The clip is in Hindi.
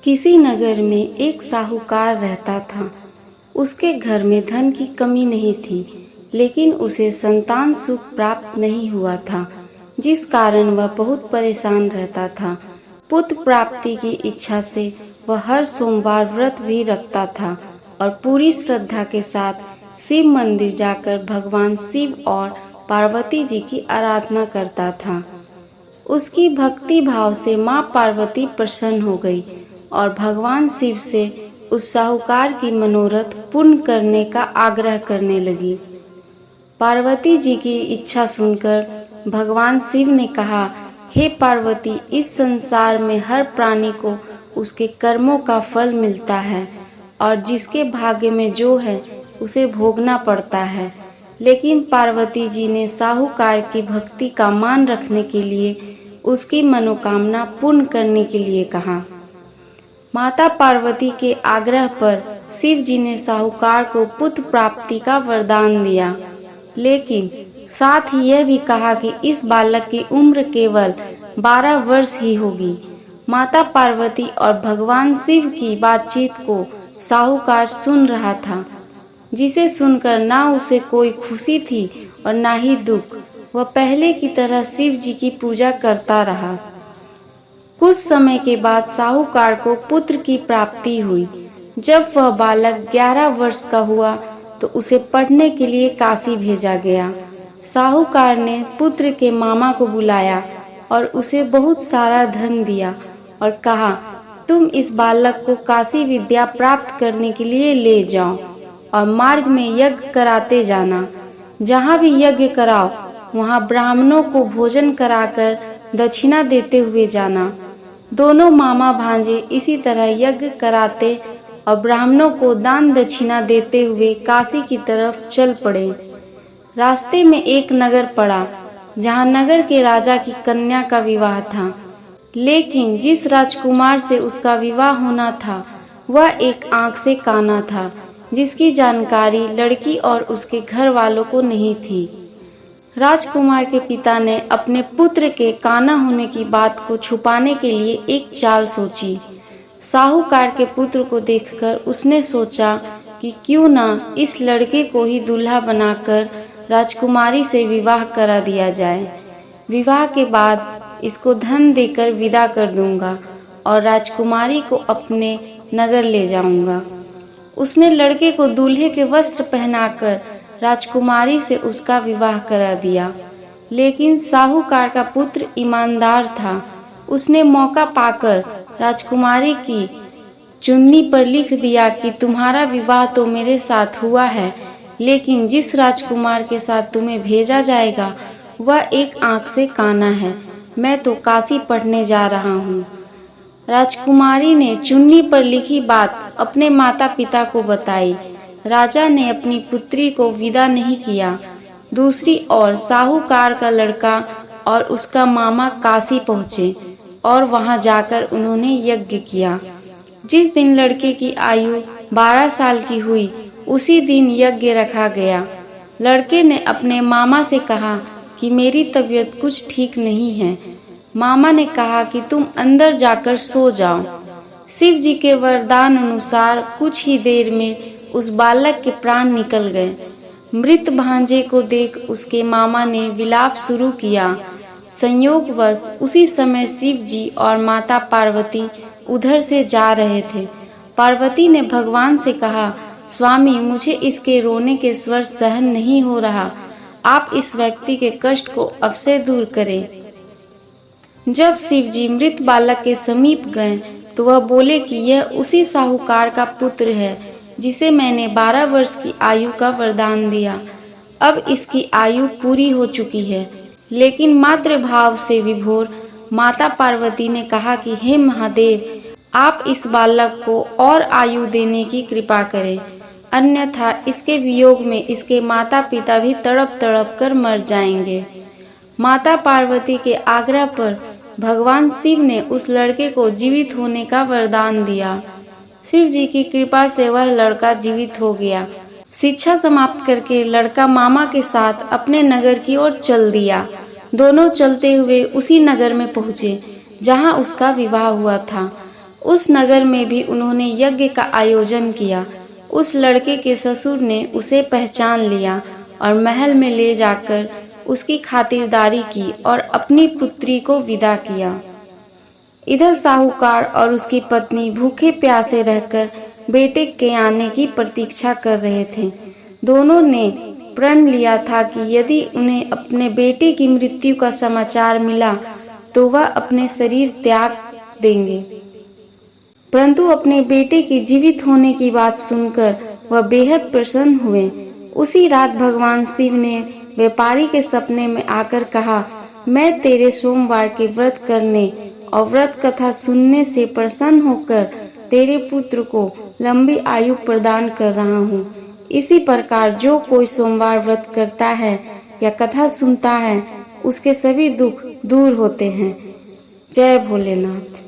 किसी नगर में एक साहूकार रहता था। उसके घर में धन की कमी नहीं थी, लेकिन उसे संतान सुख प्राप्त नहीं हुआ था, जिस कारण वह बहुत परेशान रहता था। पुत्र प्राप्ति की इच्छा से वह हर सोमवार व्रत भी रखता था और पूरी श्रद्धा के साथ शिव मंदिर जाकर भगवान शिव और पार्वती जी की आराधना करता था। उसकी भक्ति भाव से माँ पार्वती प्रसन्न हो गई और भगवान शिव से उस साहूकार की मनोरथ पूर्ण करने का आग्रह करने लगी। पार्वती जी की इच्छा सुनकर भगवान शिव ने कहा, हे पार्वती, इस संसार में हर प्राणी को उसके कर्मों का फल मिलता है और जिसके भाग्य में जो है उसे भोगना पड़ता है। लेकिन पार्वती जी ने साहूकार की भक्ति का मान रखने के लिए उसकी मनोकामना पूर्ण करने के लिए कहा। माता पार्वती के आग्रह पर शिव जी ने साहूकार को पुत्र प्राप्ति का वरदान दिया, लेकिन साथ ही यह भी कहा कि इस बालक की उम्र केवल 12 वर्ष ही होगी। माता पार्वती और भगवान शिव की बातचीत को साहूकार सुन रहा था, जिसे सुनकर ना उसे कोई खुशी थी और ना ही दुख। वह पहले की तरह शिव जी की पूजा करता रहा। कुछ समय के बाद साहूकार को पुत्र की प्राप्ति हुई। जब वह बालक 11 वर्ष का हुआ तो उसे पढ़ने के लिए काशी भेजा गया। साहूकार ने पुत्र के मामा को बुलाया और उसे बहुत सारा धन दिया और कहा, तुम इस बालक को काशी विद्या प्राप्त करने के लिए ले जाओ और मार्ग में यज्ञ कराते जाना। जहाँ भी यज्ञ कराओ वहाँ ब्राह्मणों को भोजन कराकर दक्षिणा देते हुए जाना। दोनों मामा भांजे इसी तरह यज्ञ कराते और ब्राह्मणों को दान दक्षिणा देते हुए काशी की तरफ चल पड़े। रास्ते में एक नगर पड़ा, जहाँ नगर के राजा की कन्या का विवाह था, लेकिन जिस राजकुमार से उसका विवाह होना था वह एक आंख से काना था, जिसकी जानकारी लड़की और उसके घर वालों को नहीं थी। राजकुमार के पिता ने अपने पुत्र के काना होने की बात को छुपाने के लिए एक चाल सोची। साहूकार के पुत्र को देखकर उसने सोचा कि क्यों ना इस लड़के को ही दूल्हा बनाकर राजकुमारी से विवाह करा दिया जाए। विवाह के बाद इसको धन देकर विदा कर दूंगा और राजकुमारी को अपने नगर ले जाऊंगा। उसने लड़के को दूल्हे के वस्त्र पहनाकर राजकुमारी से उसका विवाह करा दिया। लेकिन साहूकार का पुत्र ईमानदार था। उसने मौका पाकर राजकुमारी की चुन्नी पर लिख दिया कि तुम्हारा विवाह तो मेरे साथ हुआ है, लेकिन जिस राजकुमार के साथ तुम्हें भेजा जाएगा वह एक आंख से काना है। मैं तो काशी पढ़ने जा रहा हूँ। राजकुमारी ने चुन्नी पर लिखी बात अपने माता पिता को बताई। राजा ने अपनी पुत्री को विदा नहीं किया। दूसरी ओर साहूकार का लड़का और उसका मामा काशी पहुँचे और वहां जाकर उन्होंने यज्ञ किया। जिस दिन लड़के की आयु 12 साल की हुई, उसी दिन यज्ञ रखा गया। लड़के ने अपने मामा से कहा कि मेरी तबीयत कुछ ठीक नहीं है। मामा ने कहा कि तुम अंदर जाकर सो जाओ। शिव जी के वरदान अनुसार कुछ ही देर में उस बालक के प्राण निकल गए। मृत भांजे को देख उसके मामा ने विलाप शुरू किया। संयोगवश उसी समय शिव जी और माता पार्वती उधर से जा रहे थे। पार्वती ने भगवान से कहा, स्वामी, मुझे इसके रोने के स्वर सहन नहीं हो रहा। आप इस व्यक्ति के कष्ट को अवश्य दूर करें। जब शिव जी मृत बालक के समीप गए तो वह बोले कि यह उसी साहूकार का पुत्र है जिसे मैंने 12 वर्ष की आयु का वरदान दिया। अब इसकी आयु पूरी हो चुकी है। लेकिन मातृभाव से विभोर माता पार्वती ने कहा कि हे महादेव, आप इस बालक को और आयु देने की कृपा करें, अन्यथा इसके वियोग में इसके माता पिता भी तड़प तड़प कर मर जाएंगे। माता पार्वती के आग्रह पर भगवान शिव ने उस लड़के को जीवित होने का वरदान दिया। शिव जी की कृपा से वह लड़का जीवित हो गया। शिक्षा समाप्त करके लड़का मामा के साथ अपने नगर की ओर चल दिया। दोनों चलते हुए उसी नगर में पहुँचे जहाँ उसका विवाह हुआ था। उस नगर में भी उन्होंने यज्ञ का आयोजन किया। उस लड़के के ससुर ने उसे पहचान लिया और महल में ले जाकर उसकी खातिरदारी की और अपनी पुत्री को विदा किया। इधर साहूकार और उसकी पत्नी भूखे प्यासे रहकर बेटे के आने की प्रतीक्षा कर रहे थे। दोनों ने प्रण लिया था कि यदि उन्हें अपने बेटे की मृत्यु का समाचार मिला तो वह अपने शरीर त्याग देंगे। परंतु अपने बेटे के जीवित होने की बात सुनकर वह बेहद प्रसन्न हुए। उसी रात भगवान शिव ने व्यापारी के सपने में आकर कहा, मैं तेरे सोमवार के व्रत करने और व्रत कथा सुनने से प्रसन्न होकर तेरे पुत्र को लंबी आयु प्रदान कर रहा हूँ। इसी प्रकार जो कोई सोमवार व्रत करता है या कथा सुनता है उसके सभी दुख दूर होते हैं। जय भोलेनाथ।